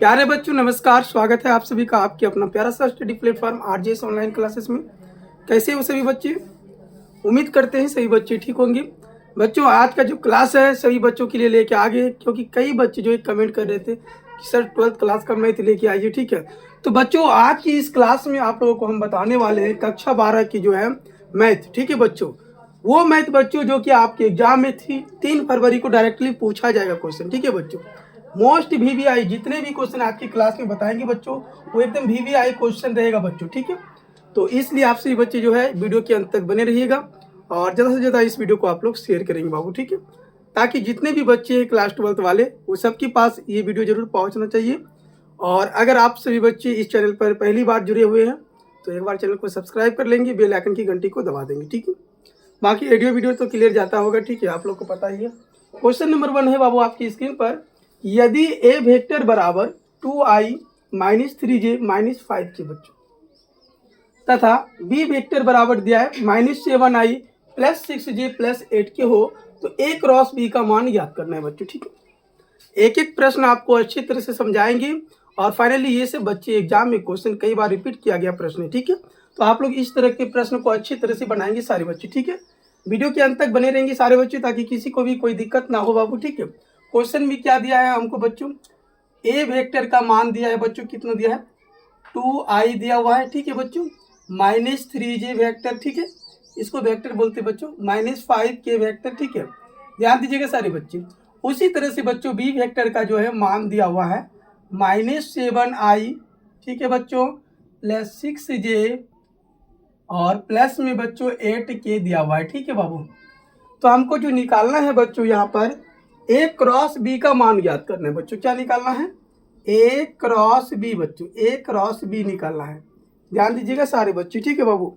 प्यारे बच्चों नमस्कार, स्वागत है आप सभी का आपके अपना प्यारा सा study platform RJS online classes में। कैसे हो सभी बच्चे? उम्मीद करते हैं सभी बच्चे ठीक होंगे। बच्चों आज का जो क्लास है सभी बच्चों के लिए लेके आ गए, क्योंकि कई बच्चे जो कमेंट कर रहे थे कि सर 12th क्लास का मैथ लेके आइए। ठीक है, तो बच्चों आज की इस क्लास में आप लोगों को हम बताने वाले हैं कक्षा 12 की जो है मैथ। ठीक है बच्चों, वो मैथ बच्चों जो कि आपके एग्जाम में थी 3 फरवरी को डायरेक्टली पूछा जाएगा क्वेश्चन। ठीक है बच्चों, मोस्ट वीवीआई जितने भी क्वेश्चन आपकी क्लास में बताएंगे बच्चों वो एकदम वीवीआई क्वेश्चन रहेगा बच्चों। ठीक है, तो इसलिए आप सभी बच्चे जो है वीडियो के अंत तक बने रहिएगा और ज़्यादा से ज़्यादा इस वीडियो को आप लोग शेयर करेंगे बाबू। ठीक है, ताकि जितने भी बच्चे हैं क्लास 12th वाले वो सबके पास ये वीडियो जरूर पहुंचना चाहिए। और अगर आप सभी बच्चे इस चैनल पर पहली बार जुड़े हुए हैं तो एक बार चैनल को सब्सक्राइब कर लेंगे, बेल आइकन की घंटी को दबा देंगे। ठीक है, बाकी ऑडियो वीडियो तो क्लियर जाता होगा। ठीक है, आप लोग को पता ही है। क्वेश्चन नंबर 1 है बाबू आपकी स्क्रीन पर, यदि ए वेक्टर बराबर 2i माइनस 3j माइनस 5 के बच्चों तथा बी वेक्टर बराबर दिया है -7i प्लस 6j प्लस 8 के हो तो ए क्रॉस बी का मान याद करना है बच्चों। ठीक है, एक एक प्रश्न आपको अच्छी तरह से समझाएंगे और फाइनली ये से बच्चे एग्जाम में क्वेश्चन कई बार रिपीट किया गया प्रश्न है। ठीक है, तो आप लोग इस तरह के प्रश्न को अच्छी तरह से बनाएंगे सारे बच्चे। ठीक है, वीडियो के अंत तक बने रहेंगे सारे बच्चे ताकि किसी को भी कोई दिक्कत ना हो बाबू। ठीक है, क्वेश्चन भी क्या दिया है हमको बच्चों, ए वेक्टर का मान दिया है बच्चों, कितना दिया है 2i दिया हुआ है। ठीक है बच्चों, -3j वेक्टर। ठीक है, इसको वेक्टर बोलते बच्चों, -5k वेक्टर। ठीक है, ध्यान दीजिएगा सारे बच्चे। उसी तरह से बच्चों बी वेक्टर का जो है मान दिया हुआ है -7i। ठीक है बच्चों, प्लस 6j और प्लस में बच्चों 8k दिया हुआ है। ठीक है बाबू, तो हमको जो निकालना है बच्चों यहाँ पर ए क्रॉस बी का मान याद करना है बच्चों। क्या निकालना है? ए क्रॉस बी बच्चों, ए क्रॉस बी निकालना है। ध्यान दीजिएगा सारे बच्चे। ठीक है बाबू,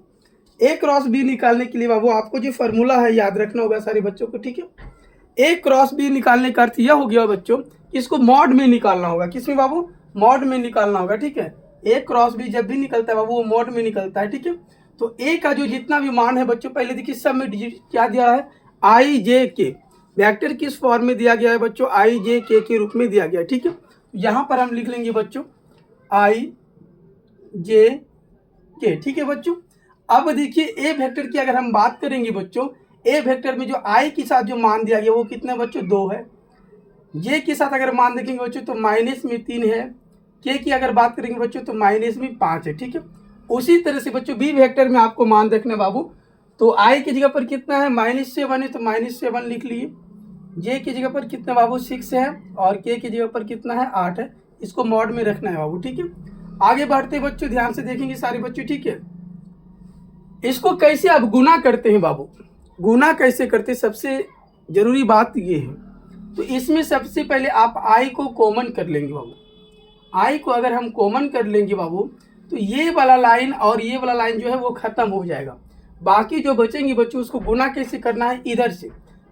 ए क्रॉस बी निकालने के लिए बाबू आपको जो फॉर्मूला है याद रखना होगा सारे बच्चों को। ठीक है, ए क्रॉस बी निकालने का अर्थ यह हो गया बच्चों कि इसको मॉड में निकालना होगा। किसमें बाबू? मॉड में निकालना होगा। ठीक है, ए क्रॉस बी जब भी निकलता है बाबू वो मॉड में निकलता है। ठीक है, तो ए का जो जितना भी मान है बच्चों, पहले देखिए सब में डिजिट क्या दिया है, आई जे के। वेक्टर किस फॉर्म में दिया गया है बच्चों? आई जे के रूप में दिया गया है। ठीक है, यहाँ पर हम लिख लेंगे बच्चों आई जे के। ठीक है बच्चों, अब देखिए ए वेक्टर की अगर हम बात करेंगे बच्चों, ए वेक्टर में जो आई के साथ जो मान दिया गया वो कितने बच्चों? 2 है। जे के साथ अगर मान देखेंगे बच्चों तो माइनस में 3 है। के की अगर बात करेंगे बच्चों तो माइनस में 5 है। ठीक है, उसी तरह से बच्चों बी वेक्टर में आपको मान देखना बाबू, तो आई की जगह पर कितना है? -7 है तो -7 लिख लिए। जे की जगह पर कितना बाबू? 6 है और के की जगह पर कितना है? 8 है। इसको मॉड में रखना है बाबू। ठीक है, आगे बढ़ते बच्चों ध्यान से देखेंगे सारे बच्चों। ठीक है, इसको कैसे अब गुना करते हैं बाबू, गुना कैसे करते, सबसे जरूरी बात ये है। तो इसमें सबसे पहले आप आई को कॉमन कर लेंगे बाबू। आई को अगर हम कॉमन कर लेंगे बाबू तो ये वाला लाइन और ये वाला लाइन जो है वो खत्म हो जाएगा। बाकी जो बचेंगे बच्चों उसको गुना कैसे करना है? इधर से,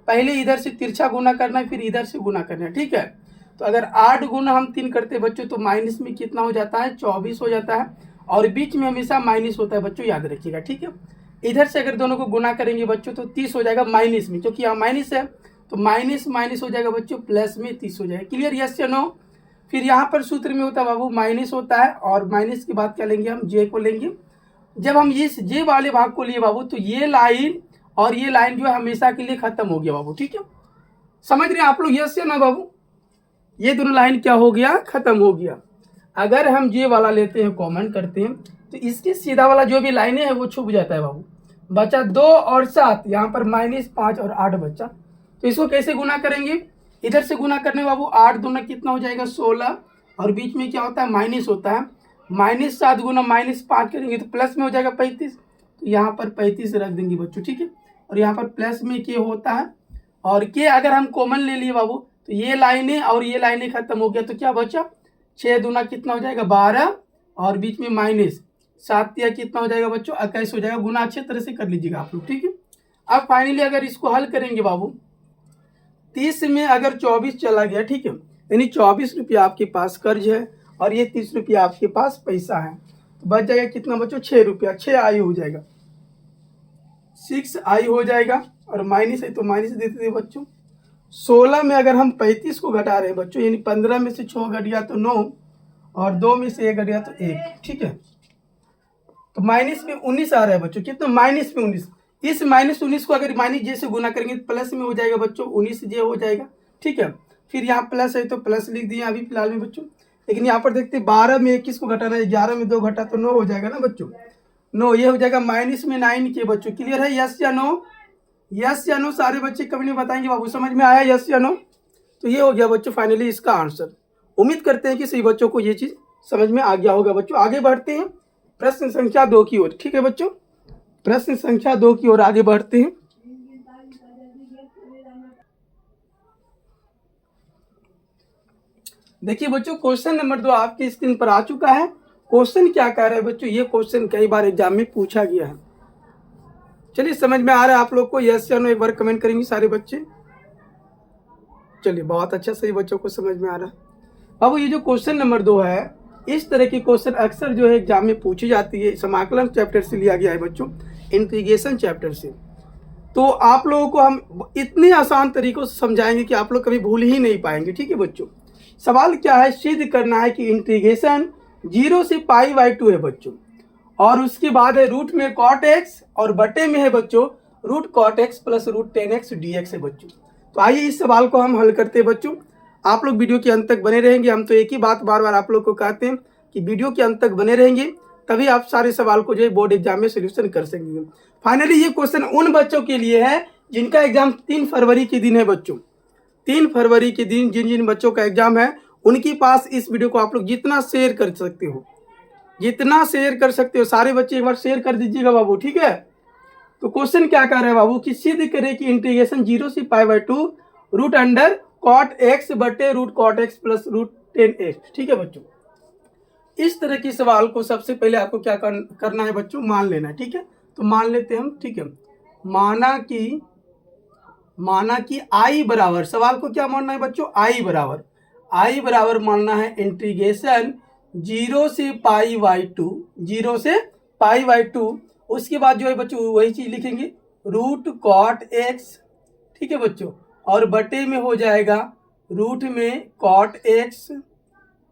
पहले इधर से तिरछा गुना करना है फिर इधर से गुना करना है। ठीक है, तो अगर 8 गुना हम 3 करते बच्चों तो माइनस में कितना हो जाता है? 24 हो जाता है और बीच में हमेशा माइनस होता है बच्चों, याद रखिएगा। ठीक है, इधर से अगर दोनों को गुना करेंगे बच्चों तो 30 हो जाएगा माइनस में, क्योंकि यहाँ माइनस है तो माइनस माइनस हो जाएगा बच्चों, प्लस में 30 हो जाएगा। क्लियर? यस या नो? फिर यहाँ पर सूत्र में होता है बाबू माइनस होता है और माइनस की बात क्या लेंगे हम? जे को लेंगे। जब हम इस जे वाले भाग को लिए बाबू तो ये लाइन और ये लाइन जो है हमेशा के लिए खत्म हो गया बाबू। ठीक है, समझ रहे हैं आप लोग? यस या ना बाबू? ये दोनों लाइन क्या हो गया? खत्म हो गया। अगर हम जे वाला लेते हैं कॉमन करते हैं तो इसके सीधा वाला जो भी लाइनें है वो छुप जाता है बाबू। बचा 2 और 7, यहाँ पर -5 और 8 बचा। तो इसको कैसे गुना करेंगे? इधर से गुना करने बाबू 8 दूना कितना हो जाएगा? 16 और बीच में क्या होता है? माइनस होता है। -7 गुना -5 करेंगे तो प्लस में हो जाएगा 35, तो यहाँ पर 35 रख देंगे बच्चों। ठीक है, और यहाँ पर प्लस में के होता है और के अगर हम कॉमन ले लिए बाबू तो ये लाइनें और ये लाइनें खत्म हो गया तो क्या बचा? 6 दूना कितना हो जाएगा? 12 और बीच में -7 या कितना हो जाएगा बच्चों? 21 हो जाएगा। गुना अच्छे तरह से कर लीजिएगा आप लोग। ठीक है, अब फाइनली अगर इसको हल करेंगे बाबू 30 में अगर 24 चला गया, ठीक है, यानी 24 रुपया आपके पास कर्ज है और ये 30 रुपया आपके पास पैसा है, तो बच जाएगा कितना बच्चों? 6 रुपया। 6 आई हो जाएगा। 6i हो जाएगा, और माइनस है तो माइनस देते थे बच्चों। 16 में अगर हम 35 को घटा रहे हैं बच्चों, यानी 15 में से 6 घट गया तो 9, और 2 में से 1 घट गया तो 1, ठीक है। तो माइनस में 19 आ रहा है बच्चों, कितना, माइनस में 19। इस माइनस 19 को अगर माइनस जे से गुना करेंगे तो प्लस में हो जाएगा बच्चों, 19 जे हो जाएगा, ठीक है। फिर यहाँ प्लस है तो प्लस लिख दिए अभी फिलहाल में बच्चों। लेकिन यहाँ पर देखते 12 में 21 को घटाना है, 11 में 2 घटा तो 9 हो जाएगा ना बच्चों, 9, ये हो जाएगा माइनस में 9 के बच्चों। क्लियर है, यस या नो? यस या नो सारे बच्चे कमेंट में बताएंगे बाबू, समझ में आया यस या नो? तो ये हो गया बच्चों फाइनली इसका आंसर। उम्मीद करते हैं कि सही बच्चों को ये चीज समझ में आ गया होगा बच्चों। आगे बढ़ते हैं प्रश्न संख्या 2 की ओर, ठीक है बच्चों। प्रश्न संख्या 2 की ओर आगे बढ़ते हैं। देखिए बच्चों, क्वेश्चन नंबर 2 आपकी स्क्रीन पर आ चुका है। क्वेश्चन क्या कह रहा है बच्चों, ये क्वेश्चन कई बार एग्जाम में पूछा गया है। चलिए समझ में आ रहा है आप लोग को, यस या नो एक बार कमेंट करेंगे सारे बच्चे। चलिए बहुत अच्छा, सही बच्चों को समझ में आ रहा है। बाबू ये जो क्वेश्चन नंबर 2 है, इस तरह की क्वेश्चन अक्सर जो है एग्जाम में पूछी जाती है। समाकलन चैप्टर से लिया गया है बच्चों, इंटीग्रेशन चैप्टर से। तो आप लोगों को हम इतने आसान तरीकों से समझाएंगे कि आप लोग कभी भूल ही नहीं पाएंगे, ठीक है बच्चों। सवाल क्या है, सिद्ध करना है कि इंटीग्रेशन 0 से π/2 है बच्चों, और उसके बाद है रूट में cot x, और बटे में है बच्चों root cot x plus root 10x dx है बच्चों। तो आइए इस सवाल को हम हल करते हैं बच्चों। आप लोग वीडियो के अंत तक बने रहेंगे। हम तो एक ही बात बार बार आप लोग को कहते हैं कि वीडियो के अंत तक बने रहेंगे, तभी आप सारे सवाल को जो है बोर्ड एग्जाम में सोल्यूशन कर सकेंगे। फाइनली ये क्वेश्चन उन बच्चों के लिए है जिनका एग्जाम 3 फरवरी के दिन है बच्चों। 3 फरवरी के दिन जिन जिन बच्चों का एग्जाम है, उनके पास इस वीडियो को आप लोग जितना शेयर कर सकते हो, जितना शेयर कर सकते हो, सारे बच्चे एक बार शेयर कर दीजिएगा बाबू, ठीक है। तो क्वेश्चन क्या कर रहे हैं बाबू कि सिद्ध करें कि इंटीग्रेशन 0 से π/2 रूट अंडर cot x बटे root cot x plus root 10x, ठीक है बच्चों। इस तरह के सवाल को सबसे पहले आपको क्या करना है बच्चों, मान लेना है, ठीक है। तो मान लेते हैं हम, ठीक है। माना कि i बराबर, सवाल को क्या मानना है बच्चों, i बराबर मानना है इंटीग्रेशन 0 से π/2, 0 से π/2। उसके बाद जो है बच्चों वही चीज लिखेंगे रूट cot x, ठीक है बच्चों, और बटे में हो जाएगा रूट में cot x,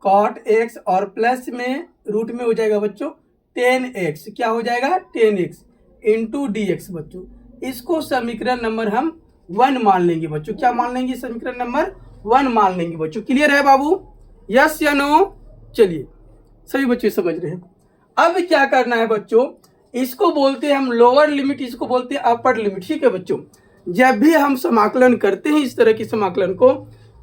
और प्लस में रूट में हो जाएगा बच्चों 10x, क्या हो जाएगा 10x इंटू dx बच्चों। इसको समीकरण नंबर हम 1 मान लेंगे बच्चों। क्या मान लेंगे, समीकरण नंबर 1 मान लेंगे बच्चों। क्लियर है बाबू, यस या नो? चलिए सभी बच्चे समझ रहे हैं। अब क्या करना है बच्चों, इसको बोलते हैं हम लोअर लिमिट, इसको बोलते हैं अपर लिमिट, ठीक है बच्चों। जब भी हम समाकलन करते हैं इस तरह की समाकलन को,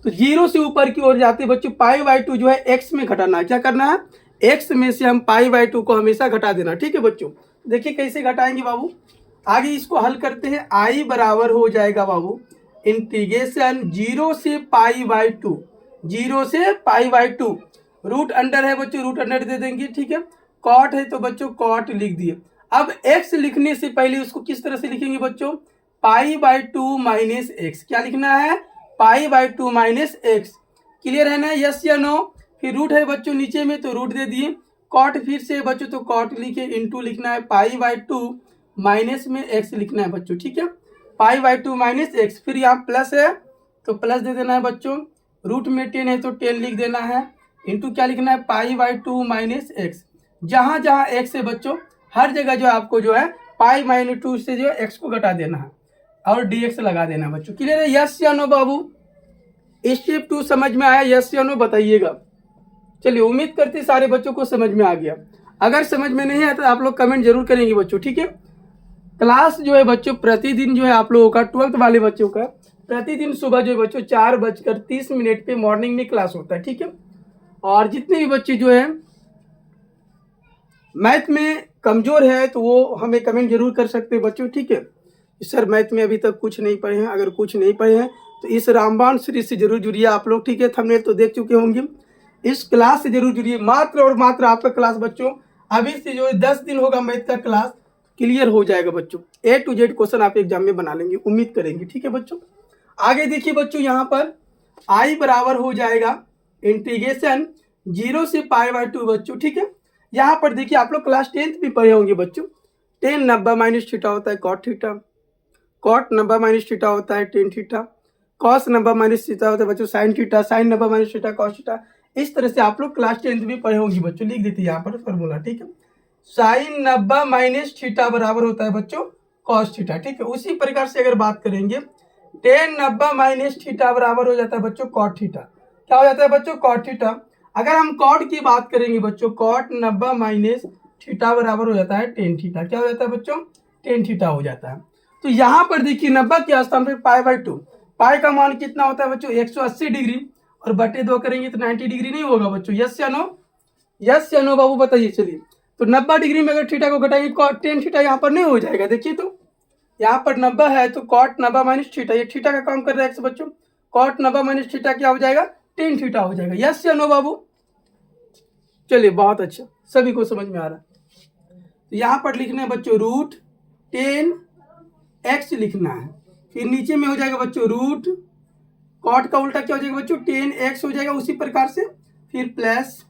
तो 0 से ऊपर की ओर जाते बच्चों π/2 जो है x में घटाना है। क्या करना है, x में से हम π/2 को हमेशा घटा देना, ठीक है बच्चों। देखिए कैसे घटाएंगे बाबू, आगे इसको हल करते हैं। i बराबर हो जाएगा बाबू इंटीग्रेशन 0 से π/2, 0 से π/2, रूट अंडर है बच्चों, रूट अंडर दे देंगे, ठीक है। cot है तो बच्चों cot लिख दिए। अब x लिखने से पहले उसको किस तरह से लिखेंगे बच्चों, π/2 माइनस x। क्या लिखना है, π/2 माइनस x। क्लियर है ना, यस या नो? फिर रूट है बच्चों नीचे में तो रूट दे दिए, cot फिर से बच्चों तो cot लिखे, इंटू लिखना है π/2 माइनस में x लिखना है बच्चों, ठीक है। π/2 माइनस x, फिर यहाँ प्लस है तो प्लस दे देना है बच्चों, रूट में 10 है तो 10 लिख देना है, इंटू क्या लिखना है π/2 माइनस x। जहाँ जहाँ x है बच्चों हर जगह जो आपको जो है π-2 से जो है x को घटा देना है और dx लगा देना है बच्चों। क्लियर है, यस या नो बाबू? स्टेप 2 समझ में आया, यस या नो बताइएगा। चलिए उम्मीद करते सारे बच्चों को समझ में आ गया। अगर समझ में नहीं आया तो आप लोग कमेंट जरूर करेंगे बच्चों, ठीक है। क्लास जो है बच्चों प्रतिदिन जो है आप लोगों का 12th वाले बच्चों का प्रतिदिन सुबह जो है बच्चों 4:30 पे मॉर्निंग में क्लास होता है, ठीक है। और जितने भी बच्चे जो है मैथ में कमजोर है तो वो हमें कमेंट जरूर कर सकते हैं बच्चों, ठीक है। सर मैथ में अभी तक कुछ नहीं पढ़े हैं, अगर कुछ नहीं पढ़े हैं तो इस रामबाण सीरीज से जरूर जुड़िए आप लोग, ठीक है। थंबनेल तो देख चुके होंगे, इस क्लास से जरूर जुड़िए। मात्र और मात्र आपका क्लास बच्चों अभी से जो है 10 दिन होगा मैथ का क्लास, क्लियर हो जाएगा बच्चों। A to Z क्वेश्चन आप एग्जाम में बना लेंगे, उम्मीद करेंगे, ठीक है बच्चों। आगे देखिए बच्चों, यहाँ पर i बराबर हो जाएगा इंटीग्रेशन 0 से π/2 बच्चों, ठीक है। यहाँ पर देखिए आप लोग क्लास 10th भी पढ़े होंगे बच्चों, टेन 90 माइनस थीटा होता है cot theta, cot 90 minus theta होता है tan theta, cos 90 minus theta होता है बच्चों sine theta, sine 90 minus theta cos theta. इस तरह से आप लोग क्लास 10th में पढ़े होंगे बच्चों, लिख देते हैं यहाँ पर फॉर्मूला, ठीक है। साइन 90 माइनस थीटा बराबर होता है बच्चों कॉस थीटा, ठीक है। उसी प्रकार से अगर बात करेंगे टेन 90 माइनस थीटा बराबर हो जाता है बच्चों कॉट थीटा। क्या हो जाता है बच्चों कॉट थीटा। अगर हम कॉट की बात करेंगे बच्चों कॉट 90 माइनस थीटा बराबर हो जाता है टेन थीटा। क्या हो जाता है बच्चों टेन थीटा हो जाता है। तो यहाँ पर देखिए 90 के स्थान पर पाई बाई 2, पाई का मान कितना होता है बच्चों 180 डिग्री और बटे 2 करेंगे तो 90 डिग्री नहीं होगा बच्चों। यस या नो, यस या नो बाबू बताइए। चलिए तो 90 डिग्री में अगर थीटा को घटाएंगे टेन थीटा यहाँ पर नहीं हो जाएगा। देखिए तो यहाँ पर 90 है तो कॉट 90 माइनस थीटा, ये थीटा का काम कर रहा है बच्चों। कॉट 90 माइनस थीटा क्या हो जाएगा टेन थीटा हो जाएगा। यस या नो बाबू। चलिए बहुत अच्छा, सभी को समझ में आ रहा है। तो यहाँ पर लिखना है बच्चों रूट 10x लिखना है, फिर नीचे में हो जाएगा बच्चों रूट कॉट का उल्टा क्या हो जाएगा बच्चों 10x हो जाएगा। उसी प्रकार से फिर प्लस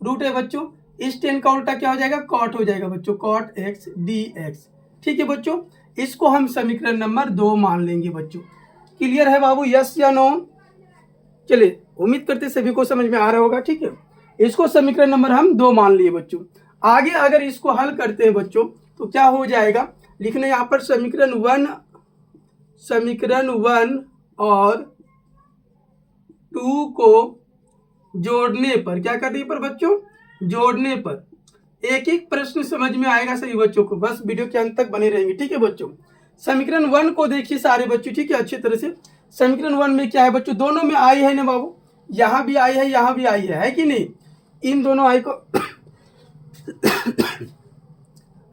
रूट है बच्चों, इस 10 का उल्टा क्या हो जाएगा कॉट हो जाएगा बच्चों कॉट x dx। ठीक है बच्चों, इसको हम समीकरण नंबर 2 मान लेंगे बच्चों। क्लियर है बाबू, यस या नो। चलिए उम्मीद करते सभी को समझ में आ रहा होगा, ठीक है। इसको समीकरण नंबर हम 2 मान लिए बच्चों। आगे अगर इसको हल करते हैं बच्चों तो क्या हो जाएगा, लिखने यहाँ पर समीकरण 1 और 2 को जोड़ने पर, क्या करने पर बच्चों जोड़ने पर एक एक प्रश्न समझ में आएगा सभी बच्चों को। बस वीडियो के अंत तक बने रहेंगे, ठीक है बच्चों। समीकरण 1 को देखिए सारे बच्चों, ठीक है अच्छी तरह से। समीकरण 1 में क्या है बच्चों, दोनों में आई है ना बाबू, यहाँ भी आई है यहाँ भी आई है कि नहीं। इन दोनों आई को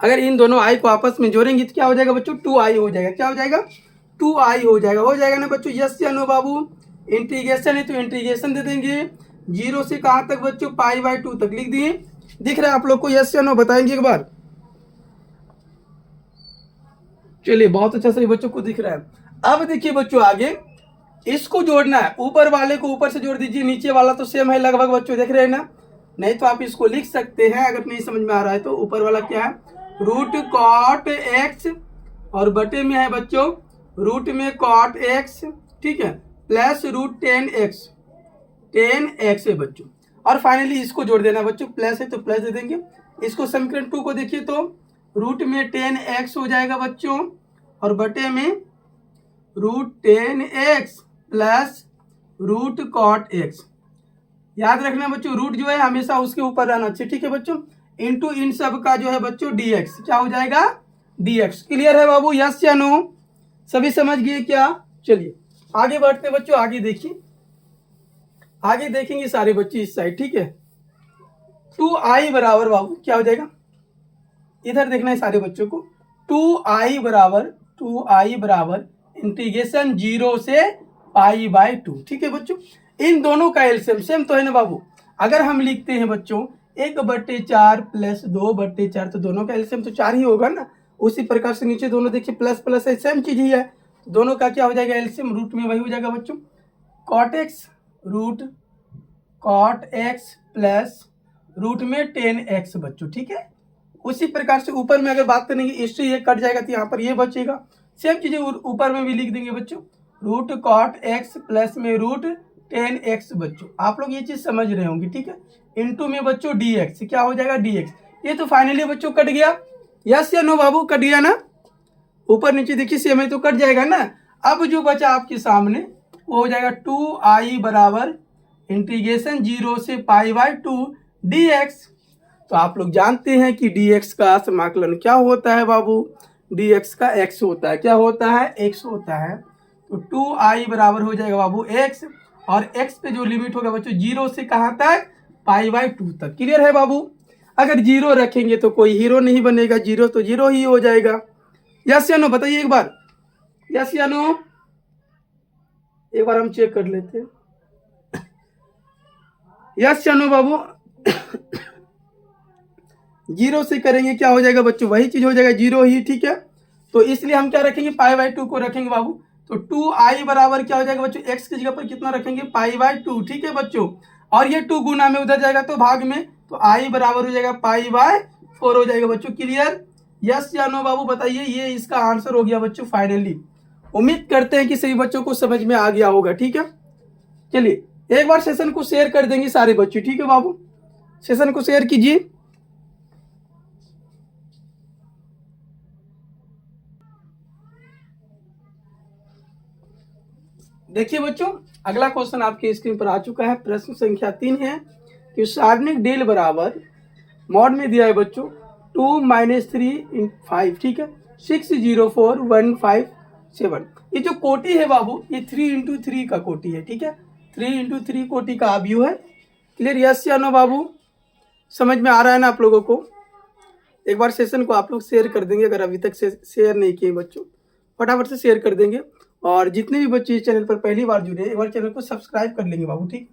अगर इन दोनों आई को आपस में जोड़ेंगे तो क्या हो जाएगा बच्चों 2i हो जाएगा। क्या हो जाएगा 2i हो जाएगा ना बच्चों। यस या नो बाबू। इंटीग्रेशन है तो इंटीग्रेशन दे देंगे 0 से कहाँ तक बच्चों पाई बाई 2 तक लिख दिए। दिख रहा है आप लोग को, यस या नो बताएंगे एक बार। चलिए बहुत अच्छा सभी बच्चों को दिख रहा है। अब देखिए बच्चों आगे इसको जोड़ना है, ऊपर वाले को ऊपर से जोड़ दीजिए, नीचे वाला तो सेम है लगभग बच्चों, देख रहे हैं ना। नहीं तो आप इसको लिख सकते हैं अगर नहीं समझ में आ रहा है तो। ऊपर वाला क्या है रूट कॉट एक्स और बटे में है बच्चों रूट में कॉट एक्स, ठीक है, प्लस रूट 10x है बच्चों। और फाइनली इसको जोड़ देना बच्चों, प्लस है तो प्लस दे देंगे। इसको समीकरण 2 को देखिए तो रूट में 10x हो जाएगा बच्चों और बटे में root 10x plus root cot x। याद रखना बच्चों रूट जो है हमेशा उसके ऊपर रहना चाहिए, ठीक है बच्चों। इनटू इन सब का जो है बच्चों dx, क्या हो जाएगा dx। क्लियर है बाबू, यस या नो, सभी समझ गए क्या। चलिए आगे बढ़ते बच्चों, आगे देखिए, आगे देखेंगे सारे बच्चे इस साइड, ठीक है। 2i बराबर बाबू क्या हो जाएगा, इधर देखना है सारे बच्चों को। 2i बराबर इंटीग्रेशन 0 से पाई बाई 2, ठीक है बच्चों। इन दोनों का एलसीएम सेम तो है ना बाबू। अगर हम लिखते हैं बच्चों 1/4 प्लस 2/4 तो दोनों का एलसीएम तो 4 ही होगा ना। उसी प्रकार से नीचे दोनों देखिए प्लस प्लस है, सेम चीज ही है। दोनों का क्या हो जाएगा एलसीएम, रूट में वही हो जाएगा बच्चों cot x root cot x plus root में 10x बच्चों, ठीक है। उसी प्रकार से ऊपर में अगर बात करेंगे इससे ये कट जाएगा तो यहाँ पर ये बचेगा। सेम चीजें ऊपर में भी लिख देंगे बच्चों रूट कॉट एक्स प्लस में रूट 10x बच्चों। आप लोग ये चीज समझ रहे होंगे, ठीक है। इनटू में बच्चों dx, क्या हो जाएगा dx। ये तो फाइनली बच्चों कट गया, यस या नो बाबू, कट गया ना। ऊपर नीचे देखिए सेम है तो कट जाएगा ना। अब जो बचा आपके सामने वो हो जाएगा 2i बराबर इंटीग्रेशन 0 से पाई बाई 2 dx। तो आप लोग जानते हैं कि dx का समाकलन क्या होता है बाबू, dx का x होता है। क्या होता है x होता है। तो 2i बराबर हो जाएगा बाबू x और x पे जो लिमिट होगा बच्चों 0 से कहाँ तक पाई बाई 2 तक। क्लियर है बाबू। अगर 0 रखेंगे तो कोई हीरो नहीं बनेगा, 0 तो 0 ही हो जाएगा। यस या नो बताइए एक बार, यस या नो। एक बार हम चेक कर लेते हैं, यस या नो बाबू। 0 से करेंगे क्या हो जाएगा बच्चों, वही चीज हो जाएगा 0 ही, ठीक है। तो इसलिए हम क्या रखेंगे पाई बाई 2 को रखेंगे बाबू। तो 2i बराबर क्या हो जाएगा बच्चों x की जगह पर कितना रखेंगे पाई बाई 2, ठीक है बच्चों। और ये 2 गुना में उधर जाएगा तो भाग में, तो i बराबर हो जाएगा पाई बाई 4 हो जाएगा बच्चों। क्लियर, यस या नो बाबू बताइए। ये इसका आंसर हो गया बच्चों फाइनली। उम्मीद करते हैं कि सभी बच्चों को समझ में आ गया होगा। ठीक है, चलिए एक बार सेशन को शेयर कर देंगे सारे बच्चे। ठीक है बाबू, सेशन को शेयर कीजिए। देखिए बच्चों, अगला क्वेश्चन आपके स्क्रीन पर आ चुका है। प्रश्न संख्या 3 है कि सारणिक डेल बराबर मॉड में दिया है बच्चों 2 - 3 × 5। ठीक है, 6 0 4 1 5 7। ये जो कोटि है बाबू, ये 3 × 3 का कोटि है। ठीक है, 3 × 3 कोटि का आव्यूह है। क्लियर, यस या नो बाबू? समझ में आ रहा है ना आप लोगों को? एक बार सेशन को आप लोग शेयर कर देंगे, अगर अभी तक से शेयर नहीं किए बच्चों फटाफट से शेयर कर देंगे। और जितने भी बच्चे इस चैनल पर पहली बार जुड़े एक बार चैनल को सब्सक्राइब कर लेंगे बाबू। ठीक,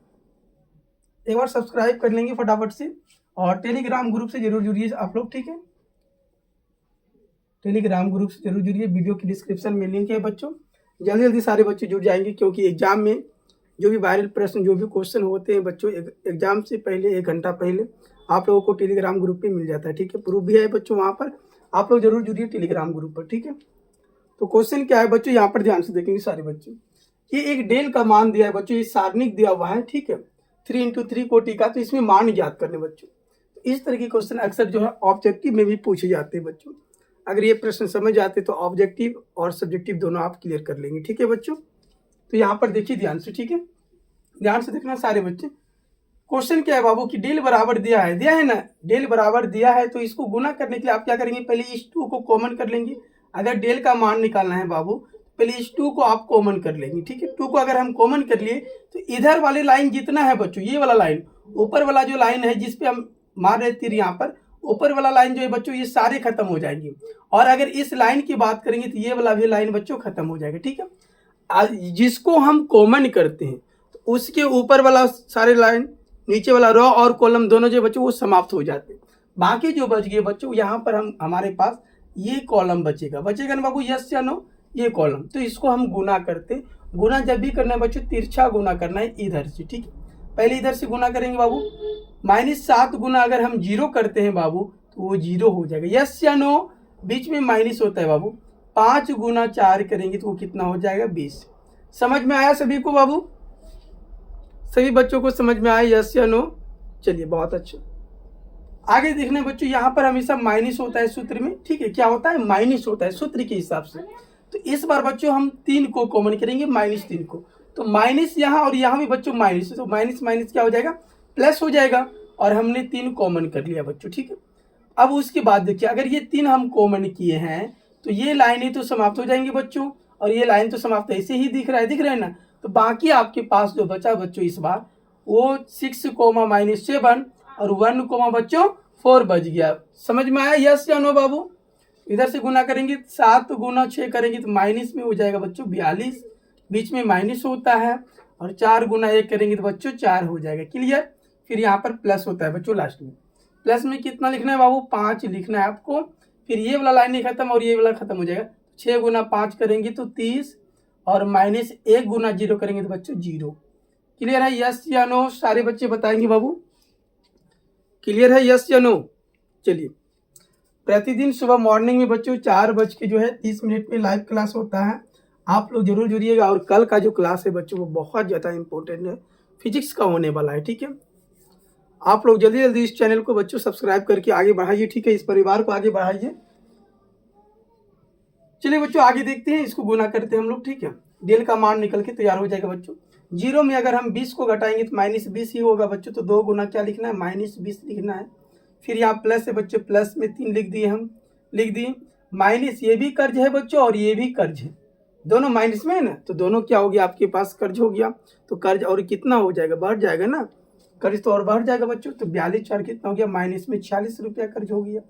एक बार सब्सक्राइब कर लेंगे फटाफट से। और टेलीग्राम ग्रुप से जरूर जुड़िए आप लोग। ठीक है, टेलीग्राम ग्रुप से जरूर जुड़िए, वीडियो की डिस्क्रिप्शन में लिंक है बच्चों। जल्दी जल्दी सारे बच्चे जुड़ जाएंगे, क्योंकि एग्जाम में जो भी वायरल प्रश्न, जो भी क्वेश्चन होते हैं बच्चों, एग्जाम से पहले 1 घंटा पहले आप लोगों को टेलीग्राम ग्रुप पे मिल जाता है। ठीक है, प्रूफ भी है बच्चों वहाँ पर, आप लोग जरूर जुड़िए टेलीग्राम ग्रुप पर। ठीक है, तो क्वेश्चन क्या है बच्चों, यहाँ पर ध्यान से देखेंगे सारे बच्चे। ये एक डेल का मान दिया है बच्चों, ये सारणिक दिया हुआ है। ठीक है, 3 × 3 कोटि का, तो इसमें मान ज्ञात करने बच्चों। तो इस तरह के क्वेश्चन अक्सर जो है ऑब्जेक्टिव में भी पूछे जाते हैं बच्चों। अगर ये प्रश्न समझ आते तो ऑब्जेक्टिव और सब्जेक्टिव दोनों आप क्लियर कर लेंगे। ठीक है बच्चों, तो यहाँ पर देखिए ध्यान से। ठीक है, ध्यान से देखना सारे बच्चे। क्वेश्चन क्या है बाबू कि डेल बराबर दिया है ना, डेल बराबर दिया है, तो इसको गुना करने के लिए आप क्या करेंगे, पहले इस 2 को कॉमन कर लेंगे। अगर डेल का मान निकालना है बाबू, पहले इस 2 को आप कॉमन कर लेंगे। ठीक है, 2 को अगर हम कॉमन कर लिए तो इधर वाली लाइन जितना है बच्चों, ये वाला लाइन, ऊपर वाला जो लाइन है जिसपे हम मार रहे तीर, यहाँ पर ऊपर वाला लाइन जो है बच्चों, ये सारे खत्म हो जाएंगे। और अगर इस लाइन की बात करेंगे तो ये वाला भी लाइन बच्चों खत्म हो जाएगा। ठीक है, जिसको हम कॉमन करते हैं तो उसके ऊपर वाला सारे लाइन, नीचे वाला रो और कॉलम दोनों जो बच्चों वो समाप्त हो जाते हैं। बाकी जो बच गए बच्चों, यहाँ पर हम हमारे पास ये कॉलम बचेगा ना बाबू, यस या नो? ये कॉलम, तो इसको हम गुना करते। गुना जब भी करना है बच्चों, तिरछा गुना करना है इधर से। ठीक है, पहले इधर से गुना करेंगे बाबू। -7 गुना अगर हम 0 करते हैं बाबू तो वो 0 हो जाएगा। यस या नो? बीच में माइनस होता है बाबू। 5 × 4 करेंगे तो वो कितना हो जाएगा, 20। समझ में आया सभी को बाबू? सभी बच्चों को समझ में आया, यस या नो? चलिए बहुत अच्छा। आगे देखना बच्चों, यहाँ पर हमेशा माइनस होता है सूत्र में। ठीक है, क्या होता है, माइनस होता है सूत्र के हिसाब से। तो इस बार बच्चों हम 3 को कॉमन करेंगे, -3 को, तो माइनस यहाँ और यहाँ भी बच्चों माइनस, तो माइनस माइनस क्या हो जाएगा, प्लस हो जाएगा। और हमने 3 कॉमन कर लिया बच्चों। ठीक है, अब उसके बाद देखिए, अगर ये 3 हम कॉमन किए हैं तो ये लाइनें तो समाप्त हो जाएंगी बच्चों, और ये लाइन तो समाप्त ऐसे ही दिख रहा है ना। तो बाकी आपके पास जो बचा बच्चों इस बार, वो 6 -7 और 1 बच्चों 4 बच गया। समझ में आया, यस या नो बाबू? इधर से गुना करेंगे, 7 × 6 करेंगे तो माइनस में हो जाएगा बच्चों 42, बीच में माइनस होता है। और 4 × 1 करेंगे तो बच्चों 4 हो जाएगा। क्लियर? फिर यहाँ पर प्लस होता है बच्चों लास्ट में। प्लस में कितना लिखना है बाबू, 5 लिखना है आपको। फिर ये वाला लाइन नहीं खत्म और ये वाला खत्म हो जाएगा। 6 × 5 करेंगे तो 30, और -1 × 0 करेंगे तो बच्चों 0। क्लियर है, यस या नो? सारे बच्चे बताएंगे बाबू, क्लियर है, यस या नो? चलिए, प्रतिदिन सुबह मॉर्निंग में बच्चों 4:30 में लाइव क्लास होता है। आप लोग जरूर जुड़िएगा। और कल का जो क्लास है बच्चों वो बहुत ज़्यादा इंपॉर्टेंट है, फिजिक्स का होने वाला है। ठीक है, आप लोग जल्दी जल्दी इस चैनल को बच्चों सब्सक्राइब करके आगे बढ़ाइए। ठीक है, इस परिवार को आगे बढ़ाइए। चलिए बच्चों आगे देखते हैं, इसको गुना करते हैं हम लोग। ठीक है, डेल का मान निकल के तैयार हो जाएगा बच्चों। 0 में अगर हम 20 को घटाएंगे तो -20 ही होगा बच्चों। तो 2 गुना क्या लिखना है, -20 लिखना है। फिर यहाँ प्लस है बच्चों, प्लस में 3 लिख दिए, हम लिख दिए। माइनस, ये भी कर्ज है बच्चों और ये भी कर्ज है, दोनों माइनस में है ना, तो दोनों क्या हो गया आपके पास, कर्ज हो गया। तो कर्ज और कितना हो जाएगा, बढ़ जाएगा ना, कर्ज तो और बढ़ जाएगा बच्चों। तो 42 4 कितना हो गया, माइनस में 46 रुपया कर्ज हो गया।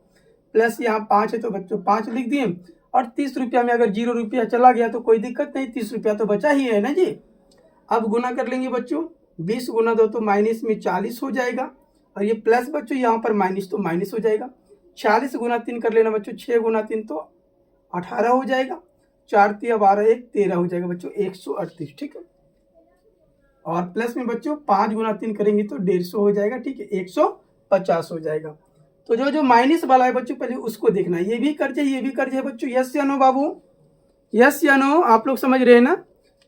प्लस यहाँ 5 है तो बच्चों 5 लिख दिए। और 30 रुपया में अगर 0 रुपया चला गया तो कोई दिक्कत नहीं, 30 रुपया तो बचा ही है ना जी। अब गुना कर लेंगे बच्चों, 20 × 2 तो माइनस में 40 हो जाएगा। और ये प्लस बच्चों यहाँ पर माइनस तो माइनस हो जाएगा। 40 × 3 कर लेना बच्चों, 6 × 3 तो 18 हो जाएगा। 4 × 12 1 13 हो जाएगा बच्चों, 138। ठीक है, और प्लस में बच्चों 5 × 3 करेंगे तो 150 हो जाएगा। ठीक है, 150 हो जाएगा। तो जो जो माइनस वाला है बच्चों पहले उसको देखना है। ये भी कर्ज है, ये भी कर्ज है बच्चों। यस या नो बाबू, यस या नो, आप लोग समझ रहे हैं ना।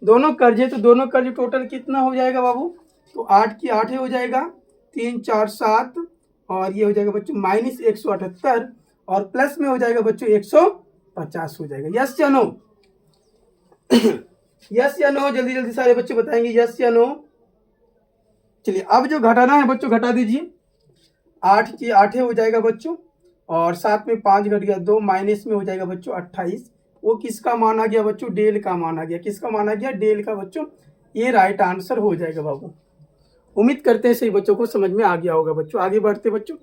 दोनों कर्ज है तो दोनों कर्ज टोटल कितना हो जाएगा बाबू, तो 8 की 8 हो जाएगा, 3 4 7, और ये हो जाएगा बच्चों माइनस 178, और प्लस में हो जाएगा बच्चों 150 हो जाएगा। यस या नो यस या नो, जल्दी जल्दी सारे बच्चे बताएंगे यस या नो। चलिए अब जो घटाना है बच्चों घटा दीजिए। 8 की 8 हो जाएगा बच्चों, और 7 में 5 घट गया 2, माइनस में हो जाएगा बच्चों 28। वो किसका मान आ गया बच्चों, डेल का मान आ गया। किसका मान आ गया, डेल का बच्चों। ये राइट आंसर हो जाएगा बाबू। उम्मीद करते हैं सही बच्चों को समझ में आ गया होगा बच्चों। आगे बढ़ते बच्चों,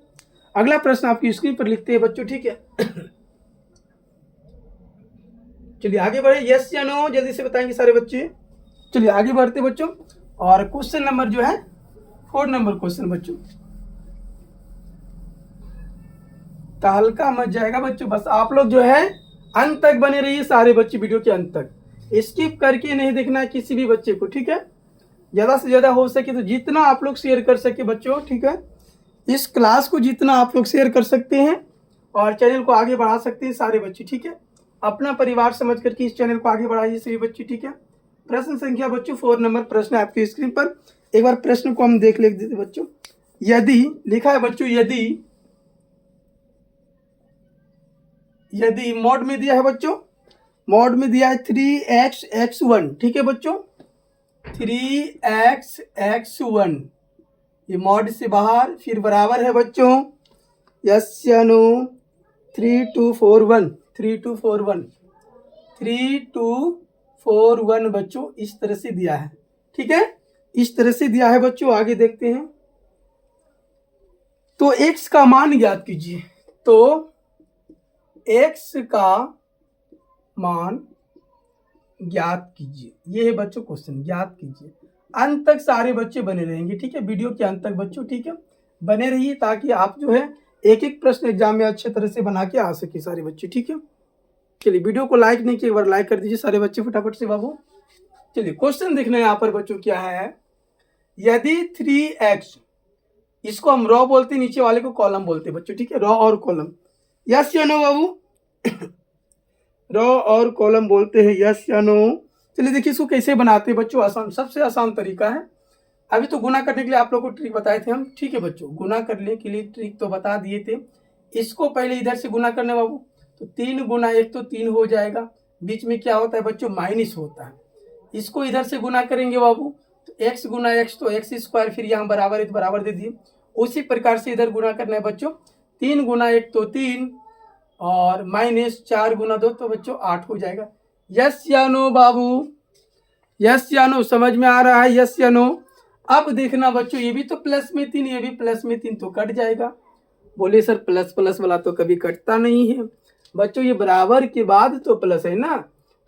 अगला प्रश्न आपकी स्क्रीन पर लिखते हैं बच्चों, ठीक है। चलिए आगे बढ़े, यस या नो जल्दी से बताएंगे सारे बच्चे। चलिए आगे बढ़ते बच्चों, और क्वेश्चन नंबर जो है 4 नंबर क्वेश्चन बच्चों। तो हल्का मच जाएगा बच्चों, बस आप लोग जो है अंत तक बने रहिए सारे बच्चे, वीडियो के अंत तक। स्किप करके नहीं देखना है किसी भी बच्चे को, ठीक है। ज़्यादा से ज़्यादा हो सके तो जितना आप लोग शेयर कर सके बच्चों, ठीक है। इस क्लास को जितना आप लोग शेयर कर सकते हैं और चैनल को आगे बढ़ा सकते हैं सारे बच्चे, ठीक है। अपना परिवार समझ करके इस चैनल को आगे बढ़ाइए सभी बच्चे, ठीक है। प्रश्न संख्या बच्चों 4 नंबर प्रश्न है आपकी स्क्रीन पर। एक बार प्रश्न को हम देख लेते हैं बच्चों। यदि लिखा है बच्चों, यदि मॉड में दिया है बच्चों, मॉड में दिया है 3x(x)(1), ठीक है बच्चों, 3x(x)(1), ये मॉड से बाहर, फिर बराबर है बच्चों, यस या नो, 3241, 3241 बच्चों, इस तरह से दिया है, ठीक है। इस तरह से दिया है बच्चों। आगे देखते हैं, तो x का मान ज्ञात कीजिए। तो x का मान ज्ञात कीजिए, ये है बच्चों क्वेश्चन, ज्ञात कीजिए। अंत तक सारे बच्चे बने रहेंगे, ठीक है, वीडियो के अंत तक बच्चों, ठीक है। बने रहिए ताकि आप जो है एक एक प्रश्न एग्जाम में अच्छे तरह से बना के आ सके सारे बच्चे, ठीक है। चलिए वीडियो को लाइक नहीं किया, एक बार लाइक कर दीजिए सारे बच्चे फटाफट से बाबू। चलिए क्वेश्चन देखना है यहाँ पर बच्चों, क्या है, यदि 3x, इसको हम रॉ बोलते हैं, नीचे वाले को कॉलम बोलते हैं बच्चों, ठीक है, रॉ और कॉलम। यस या नो बाबू रॉ और कॉलम बोलते हैं, यस या नो। चलिए देखिए इसको कैसे बनाते हैं बच्चों, आसान, सबसे आसान तरीका है। अभी तो गुना करने के लिए आप लोगों को ट्रिक बताए थे हम, ठीक है बच्चों, गुना करने के लिए ट्रिक तो बता दिए थे। इसको पहले इधर से गुना करने बाबू, तो 3 गुना 1 तो 3 हो जाएगा, बीच में क्या होता है बच्चों, माइनस होता है। इसको इधर से गुना करेंगे बाबू, तो x गुना x तो x², फिर यहाँ बराबर है तो बराबर दे दिए। उसी प्रकार से इधर गुना करना है बच्चों, 3 गुना 1 तो 3, और माइनस 4 गुना 2 तो बच्चों 8 हो जाएगा। यस या नो बाबू, यस या नो, समझ में आ रहा है, यस या नो। अब देखना बच्चों, ये भी तो प्लस में 3, ये भी प्लस में 3, तो कट जाएगा। बोले सर प्लस प्लस वाला तो कभी कटता नहीं है बच्चों, ये बराबर के बाद तो प्लस है ना,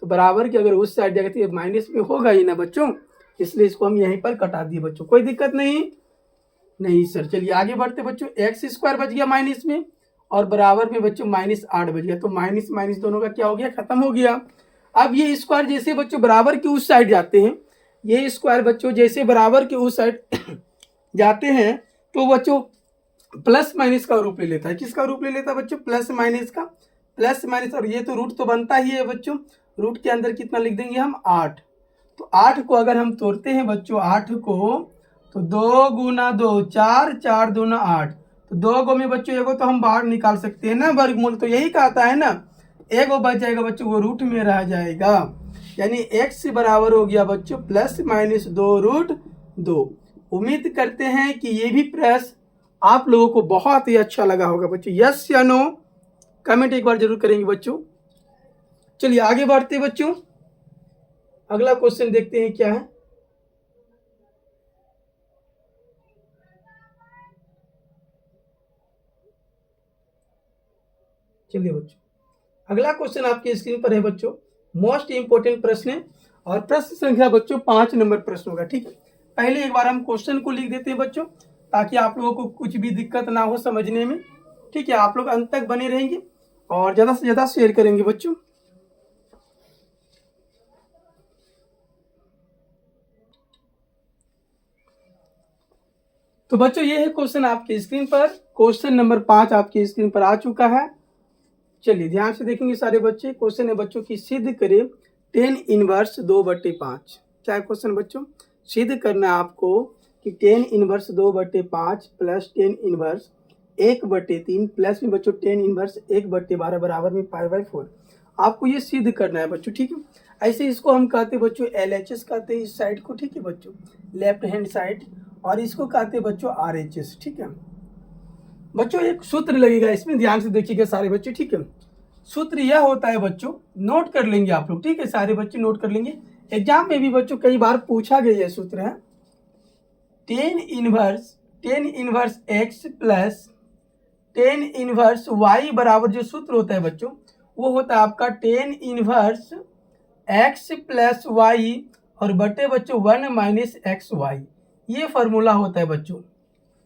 तो बराबर के अगर उस साइड जाएगा तो ये माइनस में होगा ही ना बच्चों, इसलिए इसको हम यहीं पर कटा दिए बच्चों, कोई दिक्कत नहीं सर। चलिए आगे बढ़ते बच्चों, x² बच गया माइनस में, और बराबर में बच्चों -8 बच गया, तो माइनस माइनस दोनों का क्या हो गया, खत्म हो गया। अब ये स्क्वायर जैसे बच्चों बराबर के उस साइड जाते हैं, ये स्क्वायर बच्चों जैसे बराबर के उस साइड जाते हैं, तो बच्चों प्लस माइनस का रूप ले लेता है। किसका रूप ले लेता है बच्चों, प्लस माइनस का, प्लस माइनस, और ये तो रूट तो बनता ही है बच्चों, रूट के अंदर कितना लिख देंगे हम, 8। तो 8 को अगर हम तोड़ते हैं बच्चों, 8 को, तो 2 गुना 2 4, 4 दूना 8, तो 2 गो में बच्चों एगो तो हम बाहर निकाल सकते हैं ना, वर्गमूल तो यही कहता है ना, एगो बच जाएगा बच्चों, वो रूट में रह जाएगा, यानी x बराबर हो गया बच्चों +-2√2। उम्मीद करते हैं कि ये भी प्रश्न आप लोगों को बहुत ही अच्छा लगा होगा बच्चों। यस या नो कमेंट एक बार जरूर करेंगे बच्चों। चलिए आगे बढ़ते बच्चों, अगला क्वेश्चन देखते हैं क्या है। चलिए बच्चों, अगला क्वेश्चन आपकी स्क्रीन पर है बच्चों, मोस्ट इंपोर्टेंट प्रश्न है, और प्रश्न संख्या बच्चों 5 नंबर प्रश्न होगा, ठीक है। पहले एक बार हम क्वेश्चन को लिख देते हैं बच्चों, ताकि आप लोगों को कुछ भी दिक्कत ना हो समझने में, ठीक है। आप लोग अंत तक बने रहेंगे और ज़्यादा से ज़्यादा शेयर करेंगे बच्चों। तो बच्चों ये है क्वेश्चन आपकी स्क्रीन पर, क्वेश्चन नंबर 5 आपकी स्क्रीन पर आ चुका है। चलिए ध्यान से देखेंगे सारे बच्चे। क्वेश्चन है बच्चों की सिद्ध करें 10 इनवर्स 2/5। क्या है क्वेश्चन बच्चों? सिद्ध करना है आपको कि 10 इनवर्स 2/5 प्लस 10 इनवर्स 1/3 प्लस में बच्चों 10 इनवर्स 1/12 बराबर में π/4। आपको ये सिद्ध करना है बच्चों, ठीक है। ऐसे इसको हम कहते हैं बच्चों LHS कहते हैं इस साइड को, ठीक है बच्चों, लेफ्ट हैंड साइड, और इसको कहते हैं बच्चों RHS, ठीक है बच्चों। एक सूत्र लगेगा इसमें, ध्यान से देखिएगा सारे बच्चे, ठीक है। सूत्र यह होता है बच्चों, नोट कर लेंगे आप लोग, ठीक है, सारे बच्चे नोट कर लेंगे। एग्जाम में भी बच्चों कई बार पूछा गया यह सूत्र है। 10 inverse x plus 10 inverse y बराबर जो सूत्र होता है बच्चों वो होता है आपका 10 इनवर्स x प्लस y और बटे बच्चों 1 माइनस एक्स वाई। ये फार्मूला होता है बच्चों,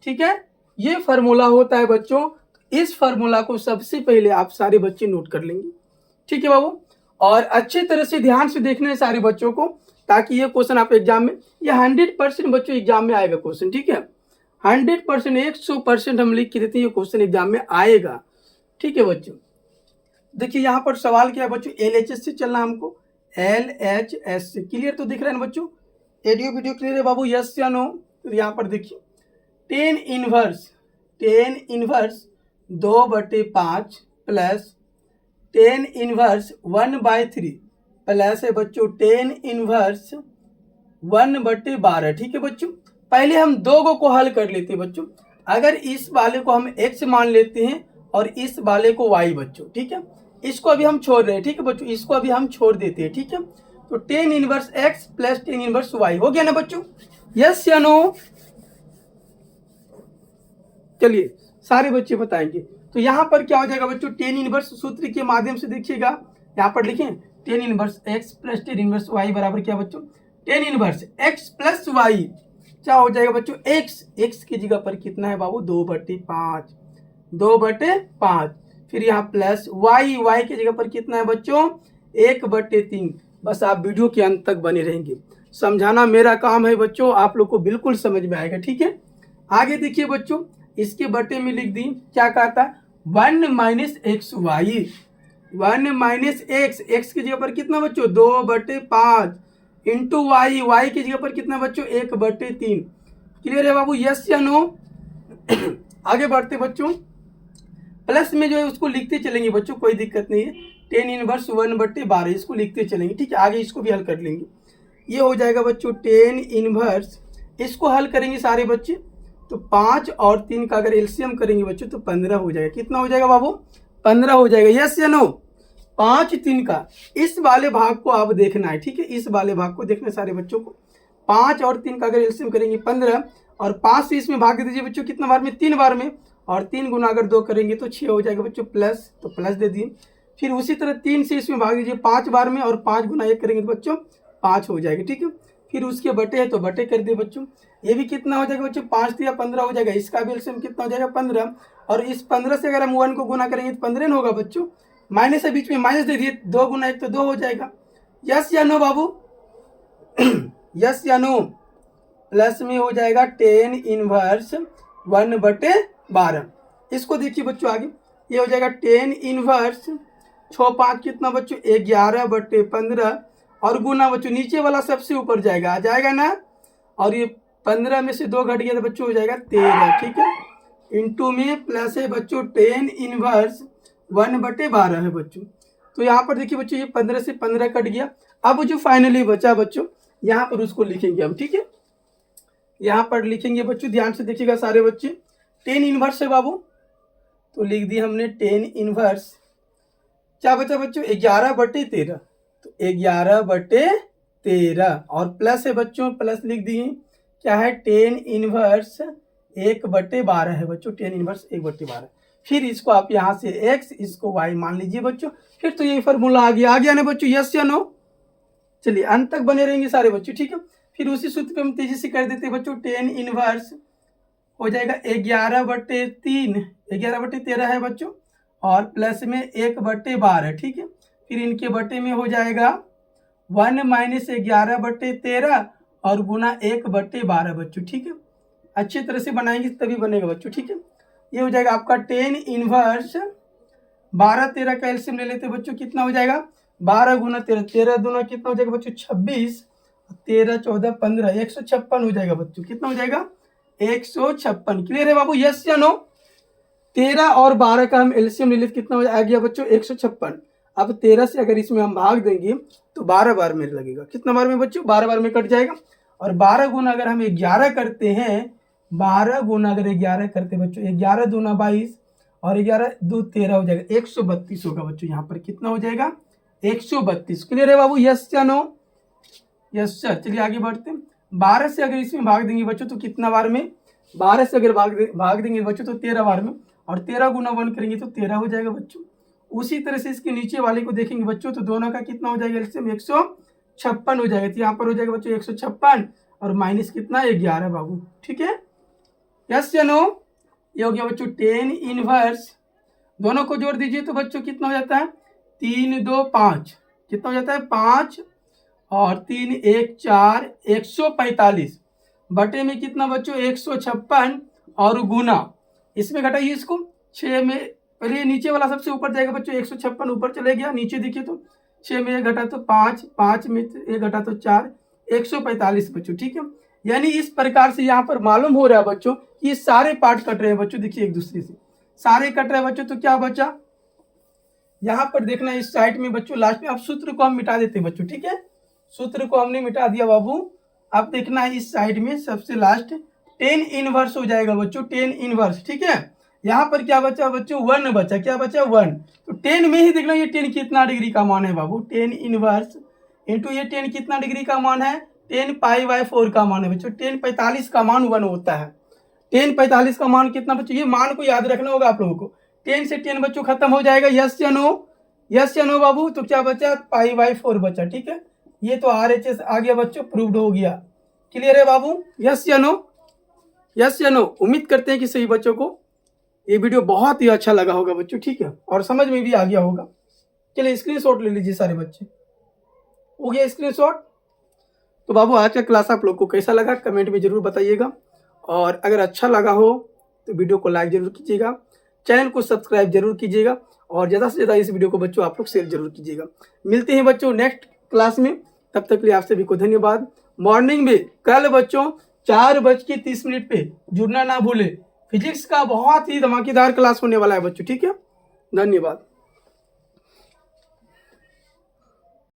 ठीक है, ये फार्मूला होता है बच्चों। इस फार्मूला को सबसे पहले आप सारे बच्चे नोट कर लेंगे, ठीक है बाबू, और अच्छे तरह से ध्यान से देखना है सारे बच्चों को, ताकि ये क्वेश्चन आप एग्जाम में, ये 100% बच्चों एग्जाम में आएगा क्वेश्चन, ठीक है। 100% 100% हम लिख के देते हैं, ये क्वेश्चन एग्जाम में आएगा, ठीक है बच्चों। देखिए यहाँ पर सवाल क्या है बच्चों, LHS से चलना हमको, LHS से। क्लियर तो दिख रहा है ना बच्चों? ऑडियो वीडियो क्लियर है बाबू, यस या नो? तो यहाँ पर देखिए 10 इनवर्स 2/5 प्लस 10 इनवर्स 1/3 प्लस है बच्चों 10 इनवर्स 1/12, ठीक है बच्चों। पहले हम दो को हल कर लेते हैं बच्चों। अगर इस वाले को हम x मान लेते हैं और इस वाले को y बच्चों, ठीक है, इसको अभी हम छोड़ रहे हैं, ठीक है बच्चों, इसको अभी हम छोड़ देते हैं, ठीक है। तो 10 inverse x plus 10 inverse y हो गया ना बच्चों, यस या नो? चलिए सारे बच्चे बताएंगे। तो यहाँ पर क्या हो जाएगा बच्चों, 10 इनवर्स सूत्र के माध्यम से देखिएगा, यहाँ पर लिखें 10 inverse x plus 10 inverse y बराबर क्या बच्चों, 10 इनवर्स x प्लस y क्या हो जाएगा बच्चों, x की जगह पर कितना है बाबू, 2/5। फिर यहाँ प्लस y की जगह पर कितना है बच्चों, 1/3। बस आप वीडियो के अंत तक बने रहेंगे, समझाना मेरा काम है बच्चों, आप लोग को बिल्कुल समझ में आएगा, ठीक है। आगे देखिए बच्चों, इसके बटे में लिख दी, क्या कहता है, 1 minus x y, 1 minus x की जगह पर कितना बच्चों, 2/5 इंटू वाई की जगह पर कितना बच्चों, 1/3। क्लियर है बाबू, यस या नो? आगे बढ़ते बच्चों, प्लस में जो है उसको लिखते चलेंगे बच्चों, कोई दिक्कत नहीं है। 10 इनवर्स 1/12 इसको लिखते चलेंगे, ठीक है। आगे इसको भी हल कर लेंगे, ये हो जाएगा बच्चों 10 इनवर्स, इसको हल करेंगे सारे बच्चे, तो 5 और 3 का अगर एलसीएम करेंगे बच्चों तो 15 हो जाएगा। कितना हो जाएगा बाबू, 15 हो जाएगा, यस या नो? 5 3 का इस वाले भाग को आप देखना है, ठीक है, इस वाले भाग को देखना है सारे बच्चों को। 5 और 3 का अगर एलसीएम करेंगे 15, और 5 से इसमें भाग दीजिए बच्चों, कितना बार में, 3 बार में, और 3 गुना अगर 2 करेंगे तो 6 हो जाएगा बच्चों, प्लस, तो प्लस दे दिए। फिर उसी तरह 3 से इसमें भाग दीजिए 5 बार में, और 5 गुना 1 करेंगे तो बच्चों 5 हो जाएगा, ठीक है। फिर उसके बटे है तो बटे कर दिए बच्चों, ये भी कितना हो जाएगा बच्चों, 5 या 15 हो जाएगा, इसका भी एलसीएम कितना हो जाएगा, 15, और इस 15 से अगर हम 1 को गुना करेंगे तो 15 होगा बच्चों, माइनस है बीच में, माइनस दे दिए, 2 गुना 1 तो 2 हो जाएगा, यस या नो बाबू? यस या नो? प्लस में हो जाएगा 10 इनवर्स 1/12। इसको देखिए बच्चों आगे, ये हो जाएगा 10 इनवर्स 6 5 कितना बच्चों, 11/15, और गुना बच्चों नीचे वाला सबसे ऊपर जाएगा, आ जाएगा ना, और ये 15 में से 2 घट गया तो बच्चों हो जाएगा 13, ठीक है, इंटू में प्लस है बच्चों 10 इनवर्स 1/12 है बच्चों। तो यहाँ पर देखिए बच्चों, ये 15 से 15 कट गया। अब जो फाइनली बचा बच्चों, यहाँ पर उसको लिखेंगे हम, ठीक है, यहाँ पर लिखेंगे बच्चों, ध्यान से देखिएगा सारे बच्चे। 10 इनवर्स है बाबू, तो लिख दिया हमने 10 इनवर्स, क्या बचा बच्चों, 11/13, तो 11/13, और प्लस है बच्चों, प्लस लिख दिए, क्या है, 10 इनवर्स 1/12 है बच्चों, 10 इनवर्स 1/12। फिर इसको आप यहाँ से x, इसको y मान लीजिए बच्चों, फिर तो यही फार्मूला आ गया ना बच्चों, यस या नो? चलिए अंत तक बने रहेंगे सारे बच्चों, ठीक है। फिर उसी सूत्र पे हम तेजी से कर देते हैं बच्चों, 10 इनवर्स हो जाएगा 11/3, 11/13 है बच्चों, और प्लस में 1/12, ठीक है। फिर इनके बटे में हो जाएगा 1 माइनस 11/13 और गुना 1/12 बच्चों, ठीक है। अच्छी तरह से बनाएंगे तभी बनेगा बच्चों, ठीक है। ये हो जाएगा आपका 10 इनवर्स 12 13 का एलसीएम ले लेते बच्चों, कितना हो जाएगा 12 गुना 13, 13 दूना कितना हो जाएगा बच्चों 26, 13 14 15 156 हो जाएगा बच्चों, कितना हो जाएगा 156। क्लियर है बाबू, यस या नो। 13 और 12 का हम एलसीएम ले लेते, कितना हो आ गया बच्चों 156। अब 13 से अगर इसमें हम भाग देंगे तो 12 बार में लगेगा, कितना बार में बच्चों 12 बार में कट जाएगा। और 12 गुना अगर हम 11 करते हैं, 12 गुना अगर 11 करते बच्चों, 11 दूना 22 और 11 दो 13 हो जाएगा 132 होगा बच्चों, यहाँ पर कितना हो जाएगा 132। क्लियर है बाबू, यस या नो। यस सर, चलिए आगे बढ़ते हैं। 12 से अगर इसमें भाग देंगे बच्चों तो कितना बार में, 12 से अगर भाग देंगे बच्चों तो 13 बार में, और 13 गुना 1 करेंगे तो 13 हो जाएगा बच्चों। उसी तरह से इसके नीचे वाले को देखेंगे बच्चों तो दोनों का कितना हो जाएगा एलसीएम 156 हो जाएगा, तो यहाँ पर हो जाएगा बच्चों 156 और माइनस कितना 11 बाबू, ठीक है। यस या नो। ये हो गया बच्चों 10 इनवर्स, दोनों को जोड़ दीजिए तो बच्चों कितना हो जाता है 3 2 5, कितना हो जाता है 5 और 3 1 4 145 बटे में कितना बच्चों 156 और गुना, इसमें घटाइए इसको 6 में, पहले ये नीचे वाला सबसे ऊपर जाएगा बच्चों 156 ऊपर चले गया, नीचे देखिए तो 6 में 1 घटा तो 5, 5 में 1 घटा तो 4, 145 बच्चों, ठीक है। यानी इस प्रकार से यहाँ पर मालूम हो रहा है बच्चों कि ये सारे पार्ट कट रहे हैं बच्चों, देखिए एक दूसरे से सारे कट रहे हैं बच्चों, तो क्या बचा यहाँ पर देखना इस साइड में बच्चों लास्ट में। अब सूत्र को हम मिटा देते हैं बच्चों, ठीक है, सूत्र को हमने मिटा दिया बाबू। अब देखना है इस साइड में सबसे लास्ट 10 इनवर्स हो जाएगा बच्चों, 10 इनवर्स, ठीक है। यहाँ पर क्या बचा बच्चों 1 बचा, क्या बचा 1, तो 10 में ही देखना ये 10 कितना डिग्री का मान है बाबू, 10 इनवर्स इंटू ये 10 कितना डिग्री का मान है 10 पाई/4 का मान है बच्चों, 10 45 का मान 1 होता है, 10 45 का मान कितना बच्चों, ये मान को याद रखना होगा आप लोगों को। 10 से 10 बच्चों खत्म हो जाएगा, यस या नो, यस या नो बाबू। तो क्या बचा पाई/4 बचा, ठीक है। ये तो RHS आ गया बच्चों, प्रूव्ड हो गया। क्लियर है बाबू, यस या नो, यस या नो। उम्मीद करते हैं कि सही बच्चों को ये वीडियो बहुत ही अच्छा लगा होगा बच्चों, ठीक है, और समझ में भी आ गया होगा। चलिए स्क्रीनशॉट ले लीजिए सारे बच्चे, हो गया स्क्रीनशॉट। तो बाबू आज का क्लास आप लोग को कैसा लगा कमेंट में जरूर बताइएगा, और अगर अच्छा लगा हो तो वीडियो को लाइक जरूर कीजिएगा, चैनल को सब्सक्राइब जरूर कीजिएगा, और ज़्यादा से ज़्यादा इस वीडियो को बच्चों आप लोग शेयर जरूर कीजिएगा। मिलते हैं बच्चों नेक्स्ट क्लास में, तब तक के लिए आप सभी को धन्यवाद। मॉर्निंग में कल बच्चों 4:30 पे जुड़ना ना भूले, फिजिक्स का बहुत ही धमाकेदार क्लास होने वाला है बच्चों, ठीक है। धन्यवाद।